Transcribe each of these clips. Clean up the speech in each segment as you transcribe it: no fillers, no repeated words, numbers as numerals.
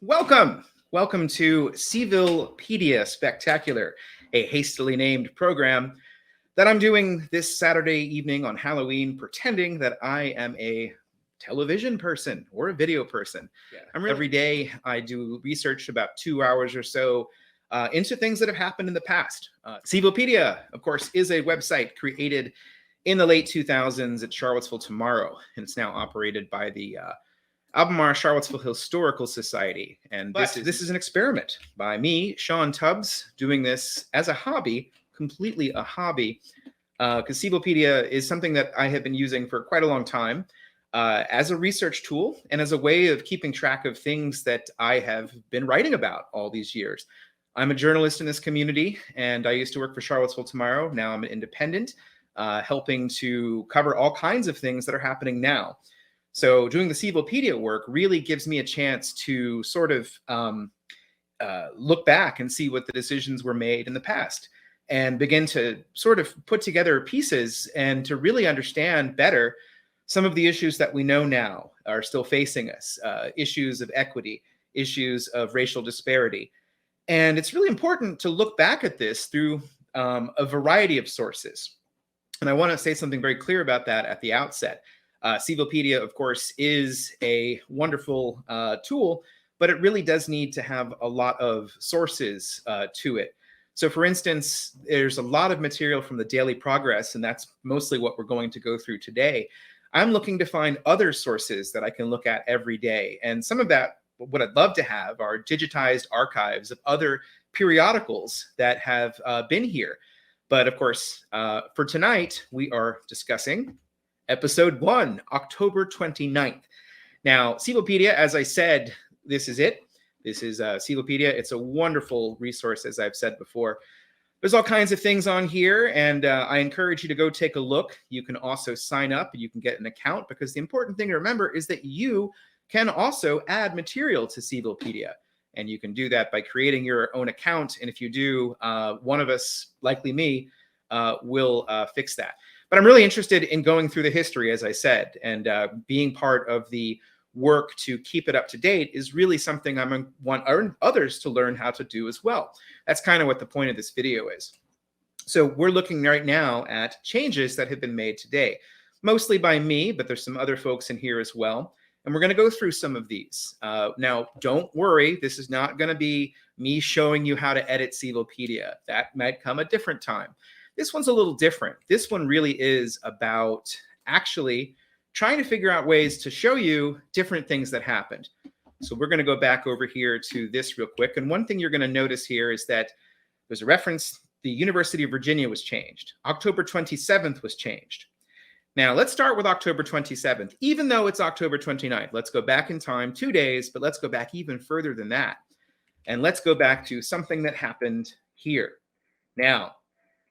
Welcome to Cvillepedia Spectacular, a hastily named program that I'm doing this Saturday evening on Halloween, pretending that I am a television person or a video person. Every day I do research about 2 hours or so into things that have happened in the past. Cvillepedia, of course, is a website created in the late 2000s at Charlottesville Tomorrow, and it's now operated by the Albemarle Charlottesville Historical Society. And this is an experiment by me, Sean Tubbs, doing this as a hobby, completely a hobby, because Cvillepedia is something that I have been using for quite a long time as a research tool and as a way of keeping track of things that I have been writing about all these years. I'm a journalist in this community, and I used to work for Charlottesville Tomorrow. Now I'm an independent, helping to cover all kinds of things that are happening now. So doing the Cvillepedia work really gives me a chance to sort of look back and see what the decisions were made in the past and begin to sort of put together pieces and to really understand better some of the issues that we know now are still facing us, issues of equity, issues of racial disparity. And it's really important to look back at this through a variety of sources. And I want to say something very clear about that at the outset. Cvillepedia, of course, is a wonderful tool, but it really does need to have a lot of sources to it. So, for instance, there's a lot of material from the Daily Progress, and that's mostly what we're going to go through today. I'm looking to find other sources that I can look at every day. And some of that, what I'd love to have, are digitized archives of other periodicals that have been here. But of course, for tonight, we are discussing Episode 1, October 29th. Now, Cvillepedia, as I said, this is it. This is Cvillepedia. It's a wonderful resource, as I've said before. There's all kinds of things on here, and I encourage you to go take a look. You can also sign up, and you can get an account, because the important thing to remember is that you can also add material to Cvillepedia. And you can do that by creating your own account. And if you do, one of us, likely me, will fix that. But I'm really interested in going through the history, as I said, and being part of the work to keep it up to date is really something I want others to learn how to do as well. That's kind of what the point of this video is. So we're looking right now at changes that have been made today, mostly by me, but there's some other folks in here as well. And we're going to go through some of these. Now, don't worry. This is not going to be me showing you how to edit Cvillepedia. That might come a different time. This one's a little different. This one really is about actually trying to figure out ways to show you different things that happened. So we're going to go back over here to this real quick. And one thing you're going to notice here is that there's a reference. The University of Virginia was changed. October 27th was changed. Now, let's start with October 27th. Even though it's October 29th, let's go back in time 2 days, but let's go back even further than that. And let's go back to something that happened here. Now,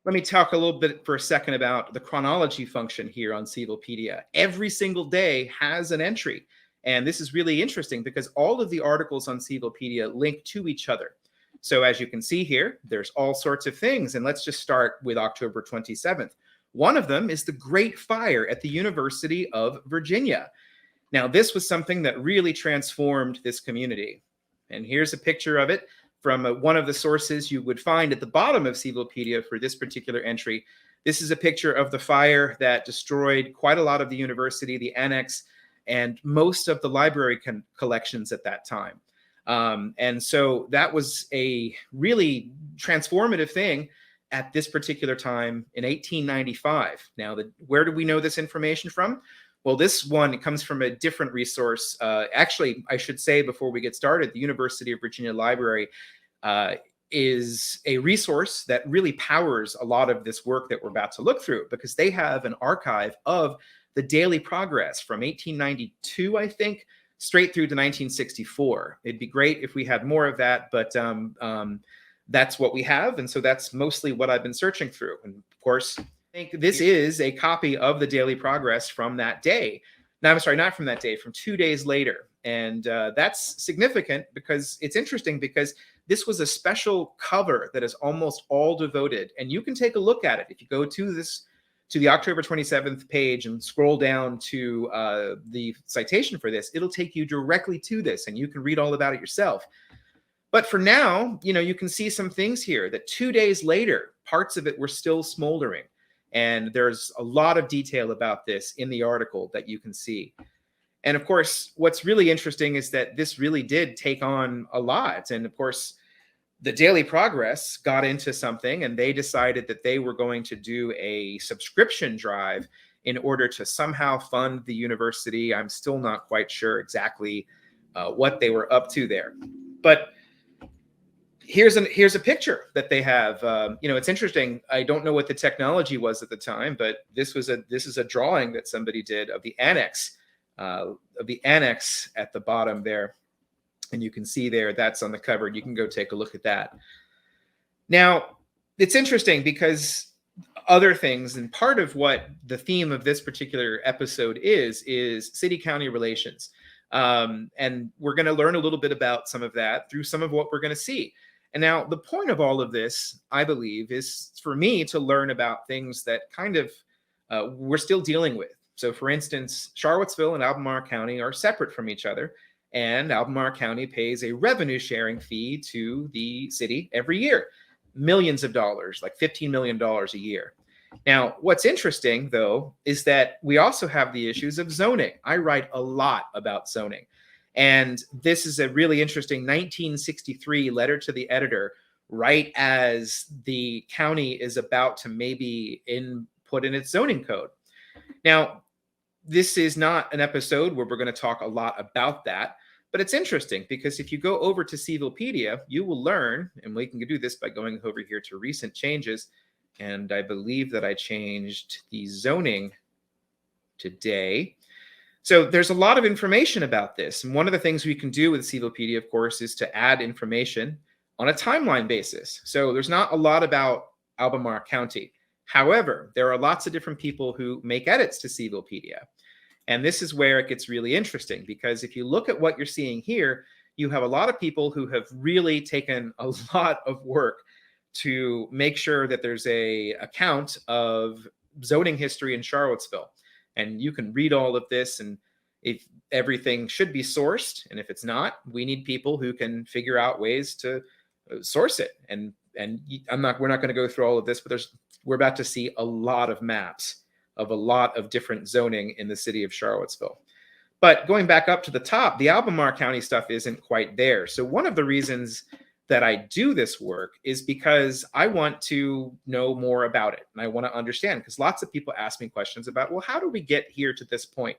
let me talk a little bit for a second about the chronology function here on Cvillepedia. Every single day has an entry. And this is really interesting because all of the articles on Cvillepedia link to each other. So as you can see here, there's all sorts of things. And let's just start with October 27th. One of them is the Great Fire at the University of Virginia. Now, this was something that really transformed this community. And here's a picture of it from one of the sources you would find at the bottom of Cvillepedia for this particular entry. This is a picture of the fire that destroyed quite a lot of the university, the annex, and most of the library collections at that time. And so that was a really transformative thing at this particular time in 1895. Now, where do we know this information from? Well, this one comes from a different resource. Actually, I should say before we get started, the University of Virginia Library is a resource that really powers a lot of this work that we're about to look through, because they have an archive of the Daily Progress from 1892, I think, straight through to 1964. It'd be great if we had more of that, but that's what we have. And so that's mostly what I've been searching through. And of course, I think this is a copy of the Daily Progress from that day. No, I'm sorry, not from that day, from 2 days later. And that's significant because it's interesting, because this was a special cover that is almost all devoted. And you can take a look at it. If you go to this to the October 27th page and scroll down to the citation for this, it'll take you directly to this, and you can read all about it yourself. But for now, you can see some things here that 2 days later, parts of it were still smoldering. And there's a lot of detail about this in the article that you can see. And of course, what's really interesting is that this really did take on a lot. And of course, the Daily Progress got into something, and they decided that they were going to do a subscription drive in order to somehow fund the university. I'm still not quite sure exactly what they were up to there. But here's a picture that they have. It's interesting. I don't know what the technology was at the time, but this is a drawing that somebody did of the annex at the bottom there. And you can see there, that's on the cover. You can go take a look at that. Now, it's interesting because other things, and part of what the theme of this particular episode is city-county relations. And we're going to learn a little bit about some of that through some of what we're going to see. And now the point of all of this, I believe, is for me to learn about things that kind of we're still dealing with. So for instance, Charlottesville and Albemarle County are separate from each other. And Albemarle County pays a revenue sharing fee to the city every year, millions of dollars, like $15 million a year. Now, what's interesting, though, is that we also have the issues of zoning. I write a lot about zoning. And this is a really interesting 1963 letter to the editor, right as the county is about to maybe put in its zoning code. Now, this is not an episode where we're going to talk a lot about that, but it's interesting because if you go over to Cvillepedia, you will learn, and we can do this by going over here to recent changes, and I believe that I changed the zoning today. So there's a lot of information about this, and one of the things we can do with Cvillepedia, of course, is to add information on a timeline basis. So there's not a lot about Albemarle County. However, there are lots of different people who make edits to Cvillepedia. And this is where it gets really interesting, because if you look at what you're seeing here, you have a lot of people who have really taken a lot of work to make sure that there's a account of zoning history in Charlottesville. And you can read all of this, and if everything should be sourced, and if it's not, we need people who can figure out ways to source it. And we're not going to go through all of this, but we're about to see a lot of maps of a lot of different zoning in the city of Charlottesville. But going back up to the top, the Albemarle County stuff isn't quite there. So one of the reasons that I do this work is because I want to know more about it. And I want to understand, because lots of people ask me questions about, well, how do we get here to this point?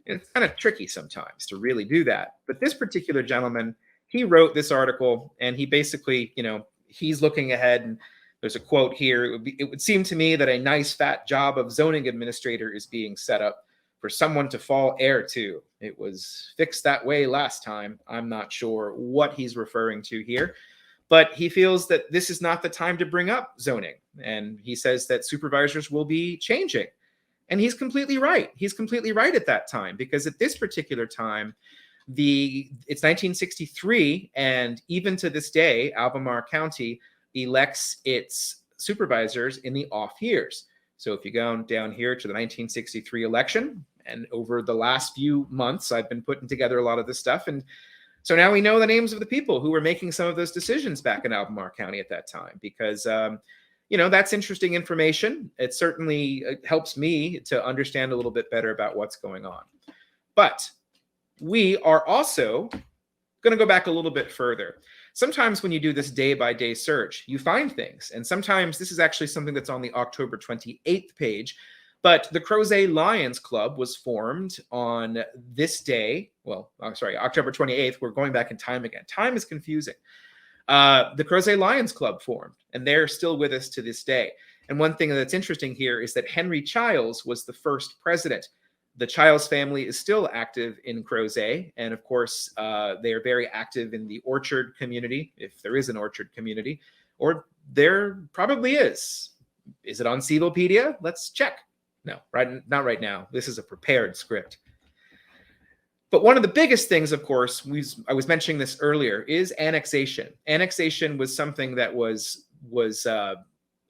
And it's kind of tricky sometimes to really do that. But this particular gentleman, he wrote this article, and he basically, he's looking ahead, and there's a quote here. It would seem to me that a nice fat job of zoning administrator is being set up for someone to fall heir to. It was fixed that way last time. I'm not sure what he's referring to here, but he feels that this is not the time to bring up zoning. And he says that supervisors will be changing. And he's completely right. He's completely right at that time, because at this particular time, it's 1963, and even to this day, Albemarle County elects its supervisors in the off years. So if you go down here to the 1963 election, and over the last few months, I've been putting together a lot of this stuff. And so now we know the names of the people who were making some of those decisions back in Albemarle County at that time, because, that's interesting information. It certainly helps me to understand a little bit better about what's going on. But we are also going to go back a little bit further. Sometimes when you do this day-by-day search, you find things. And sometimes this is actually something that's on the October 28th page. But the Crozet Lions Club was formed on this day. Well, October 28th. We're going back in time again. Time is confusing. The Crozet Lions Club formed, and they're still with us to this day. And one thing that's interesting here is that Henry Childs was the first president. The Childs family is still active in Crozet, and of course, they are very active in the orchard community, if there is an orchard community, or there probably is. Is it on Cvillepedia? Let's check. No, not right now. This is a prepared script. But one of the biggest things, of course, I was mentioning this earlier, is annexation. Annexation was something that was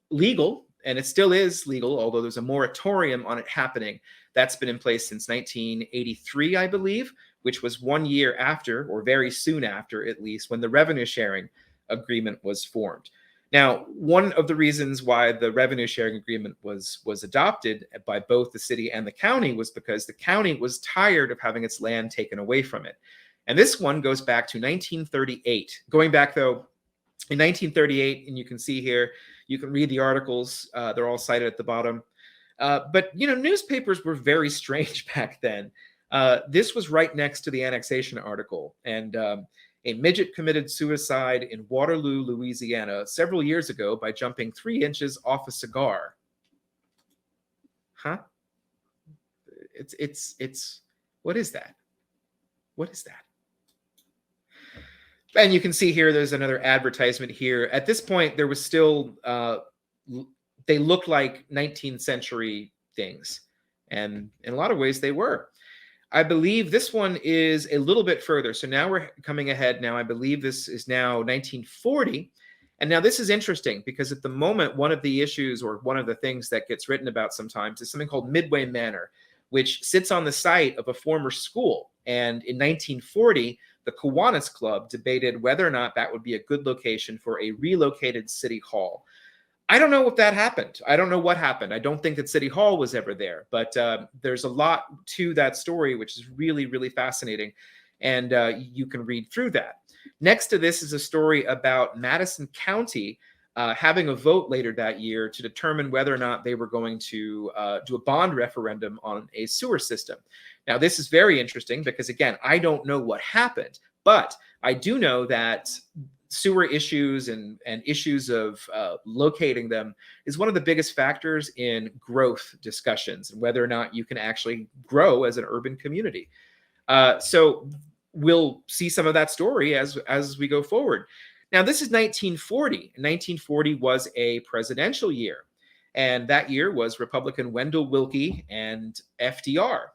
legal and it still is legal, although there's a moratorium on it happening. That's been in place since 1983, I believe, which was 1 year after, or very soon after at least, when the revenue sharing agreement was formed. Now, one of the reasons why the revenue sharing agreement was adopted by both the city and the county was because the county was tired of having its land taken away from it. And this one goes back to 1938. Going back, though, in 1938, and you can see here, you can read the articles. They're all cited at the bottom. But, you know, newspapers were very strange back then. This was right next to the annexation article. And a midget committed suicide in Waterloo, Louisiana, several years ago by jumping 3 inches off a cigar. Huh? It's what is that? What is that? And you can see here, there's another advertisement here. At this point, there was still, they looked like 19th century things. And in a lot of ways, they were. I believe this one is a little bit further. So now we're coming ahead now. I believe this is now 1940. And now this is interesting because at the moment, one of the issues or one of the things that gets written about sometimes is something called Midway Manor, which sits on the site of a former school. And in 1940, the Kiwanis Club debated whether or not that would be a good location for a relocated city hall. I don't know if that happened. I don't know what happened. I don't think that City Hall was ever there, but there's a lot to that story, which is really, really fascinating. And you can read through that. Next to this is a story about Madison County having a vote later that year to determine whether or not they were going to do a bond referendum on a sewer system. Now, this is very interesting because, again, I don't know what happened, but I do know that sewer issues and issues of locating them is one of the biggest factors in growth discussions and whether or not you can actually grow as an urban community. So we'll see some of that story as we go forward. Now, this is 1940. 1940 was a presidential year. And that year was Republican Wendell Willkie and FDR,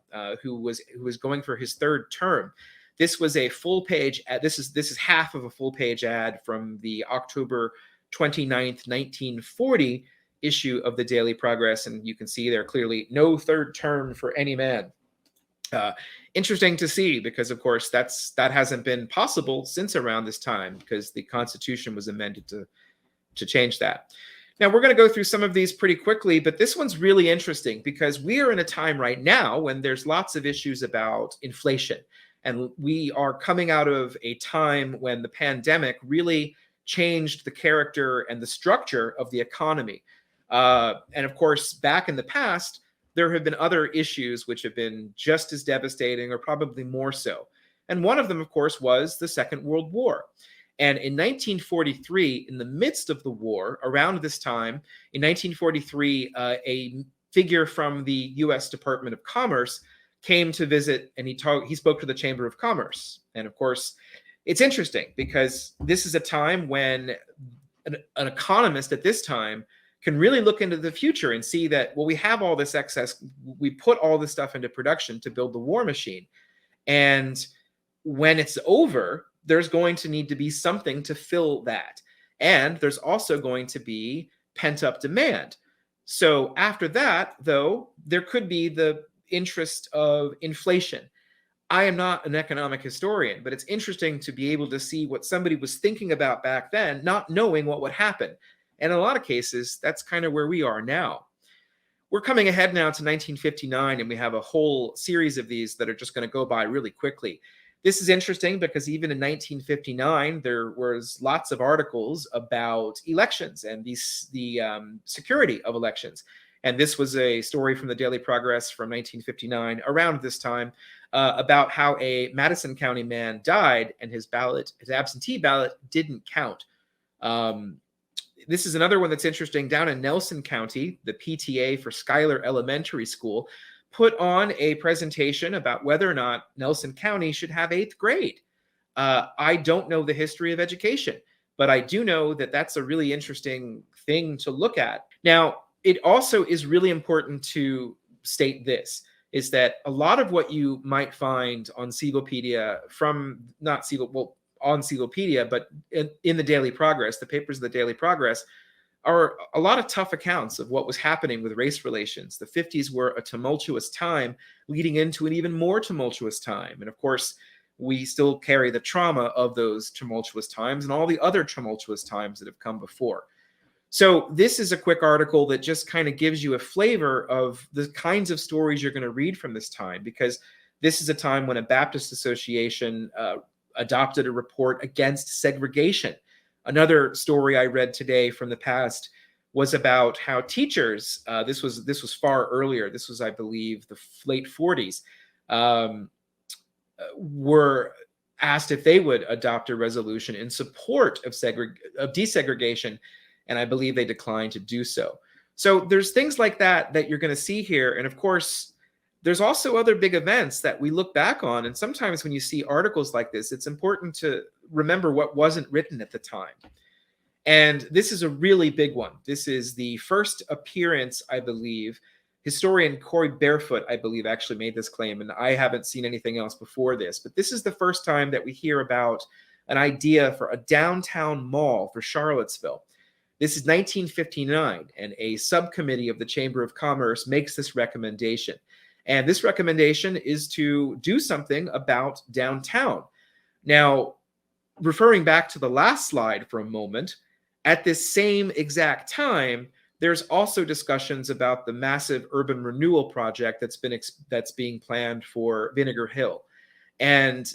who was going for his 3rd term. This was a full page ad. This is half of a full page ad from the October 29th, 1940 issue of the Daily Progress. And you can see there clearly no 3rd term for any man. Interesting to see because, of course, that hasn't been possible since around this time because the Constitution was amended to change that. Now, we're going to go through some of these pretty quickly, but this one's really interesting because we are in a time right now when there's lots of issues about inflation. And we are coming out of a time when the pandemic really changed the character and the structure of the economy. And of course, back in the past, there have been other issues which have been just as devastating or probably more so. And one of them, of course, was the Second World War. And in 1943, in the midst of the war, around this time, in 1943, a figure from the U.S. Department of Commerce came to visit, and he spoke to the Chamber of Commerce. And of course, it's interesting because this is a time when an economist at this time can really look into the future and see that, well, we have all this excess, we put all this stuff into production to build the war machine. And when it's over, there's going to need to be something to fill that. And there's also going to be pent-up demand. So after that, though, there could be the interest of inflation. I am not an economic historian, but it's interesting to be able to see what somebody was thinking about back then, not knowing what would happen. And in a lot of cases, that's kind of where we are now. We're coming ahead now to 1959, and we have a whole series of these that are just going to go by really quickly. This is interesting because even in 1959, there was lots of articles about elections and the security of elections. And this was a story from the Daily Progress from 1959, around this time, about how a Madison County man died and his absentee ballot didn't count. This is another one that's interesting. Down in Nelson County, the PTA for Schuyler Elementary School put on a presentation about whether or not Nelson County should have 8th grade. I don't know the history of education, but I do know that that's a really interesting thing to look at. Now, it also is really important to state this, is that a lot of what you might find on Cvillepedia on Cvillepedia, but in the Daily Progress, the papers of the Daily Progress, are a lot of tough accounts of what was happening with race relations. The 50s were a tumultuous time leading into an even more tumultuous time. And of course, we still carry the trauma of those tumultuous times and all the other tumultuous times that have come before. So this is a quick article that just kind of gives you a flavor of the kinds of stories you're going to read from this time, because this is a time when a Baptist association adopted a report against segregation. Another story I read today from the past was about how teachers, this was far earlier, this was, I believe, the late 40s, were asked if they would adopt a resolution in support of desegregation, and I believe they declined to do so. So there's things like that that you're going to see here. And of course, there's also other big events that we look back on. And sometimes when you see articles like this, it's important to remember what wasn't written at the time. And this is a really big one. This is the first appearance, I believe. Historian Corey Barefoot, I believe, actually made this claim, and I haven't seen anything else before this. But this is the first time that we hear about an idea for a downtown mall for Charlottesville. This is 1959, and a subcommittee of the Chamber of Commerce makes this recommendation. And this recommendation is to do something about downtown. Now, referring back to the last slide for a moment, at this same exact time, there's also discussions about the massive urban renewal project that's being planned for Vinegar Hill. And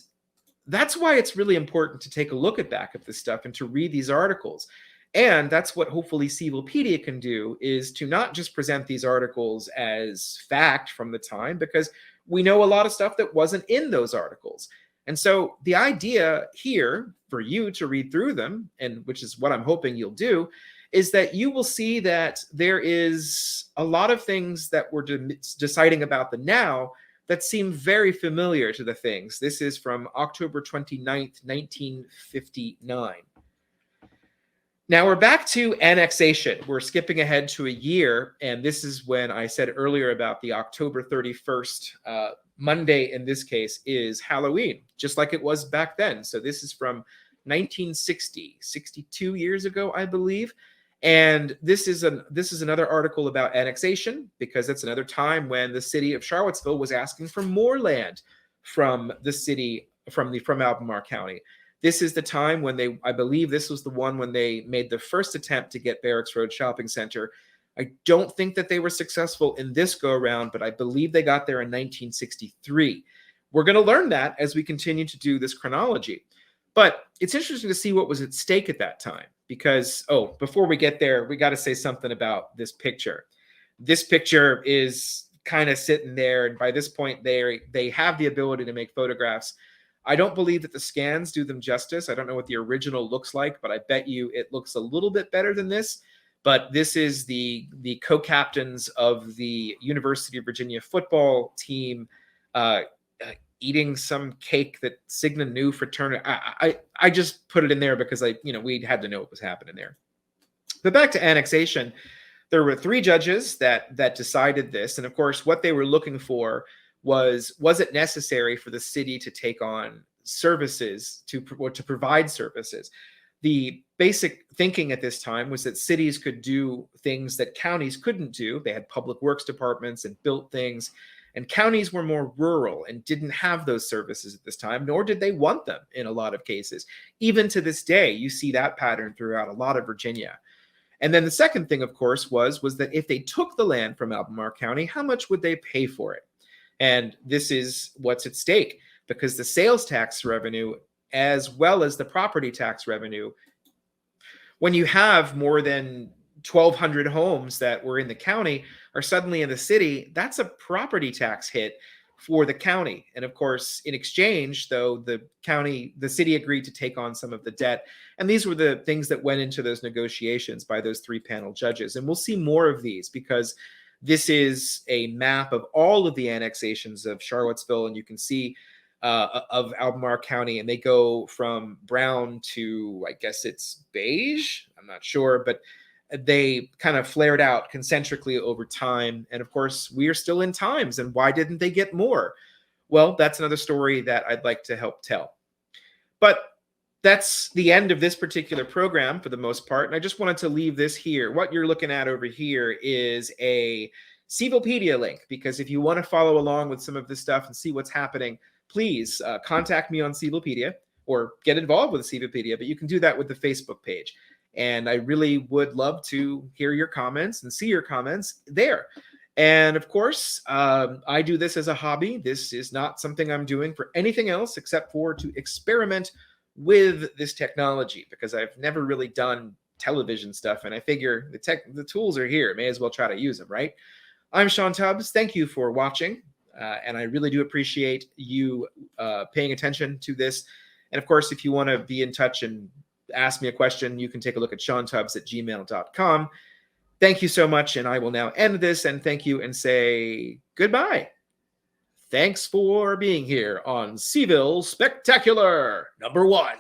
that's why it's really important to take a look back at this stuff and to read these articles. And that's what hopefully Cvillepedia can do, is to not just present these articles as fact from the time, because we know a lot of stuff that wasn't in those articles. And so the idea here for you to read through them, and which is what I'm hoping you'll do, is that you will see that there is a lot of things that we're deciding about the now that seem very familiar to the things. This is from October 29th, 1959. Now we're back to annexation. We're skipping ahead to a year, and this is when I said earlier about the October 31st, Monday in this case, is Halloween, just like it was back then. So this is from 1960, 62 years ago, I believe. And this is another article about annexation, because it's another time when the city of Charlottesville was asking for more land from the city, from Albemarle County. This is the time when I believe this was the one when they made the first attempt to get Barracks Road Shopping Center. I don't think that they were successful in this go around, but I believe they got there in 1963. We're going to learn that as we continue to do this chronology. But it's interesting to see what was at stake at that time, because, before we get there, we got to say something about this picture. This picture is kind of sitting there, and by this point, they have the ability to make photographs. I don't believe that the scans do them justice. I don't know what the original looks like, but I bet you it looks a little bit better than this. But this is the co-captains of the University of Virginia football team eating some cake that Sigma Nu fraternity. I just put it in there because we had to know what was happening there. But back to annexation, there were 3 judges that decided this, and of course, what they were looking for was it necessary for the city to take on services to provide services. The basic thinking at this time was that cities could do things that counties couldn't do. They had public works departments and built things, and counties were more rural and didn't have those services at this time, nor did they want them in a lot of cases. Even to this day, you see that pattern throughout a lot of Virginia. And then the second thing, of course, was that if they took the land from Albemarle County, how much would they pay for it? And this is what's at stake, because the sales tax revenue, as well as the property tax revenue, when you have more than 1,200 homes that were in the county are suddenly in the city, that's a property tax hit for the county. And of course, in exchange, though, the city agreed to take on some of the debt. And these were the things that went into those negotiations by those 3-panel judges. And we'll see more of these, because this is a map of all of the annexations of Charlottesville, and you can see of Albemarle County, and they go from brown to, I guess it's beige. I'm not sure, but they kind of flared out concentrically over time. And of course, we are still in times. And why didn't they get more? Well, that's another story that I'd like to help tell. But that's the end of this particular program for the most part. And I just wanted to leave this here. What you're looking at over here is a Cvillepedia link, because if you want to follow along with some of this stuff and see what's happening, please contact me on Cvillepedia or get involved with Cvillepedia, but you can do that with the Facebook page. And I really would love to hear your comments and see your comments there. And of course, I do this as a hobby. This is not something I'm doing for anything else except for to experiment with this technology, because I've never really done television stuff, and I figure the tools are here. May as well try to use them, right? I'm Sean Tubbs. Thank you for watching, and I really do appreciate you paying attention to this. And of course, if you want to be in touch and ask me a question, you can take a look at seantubbs@gmail.com. Thank you so much, and I will now end this and thank you and say goodbye. Thanks for being here on Cville Spectacular #1.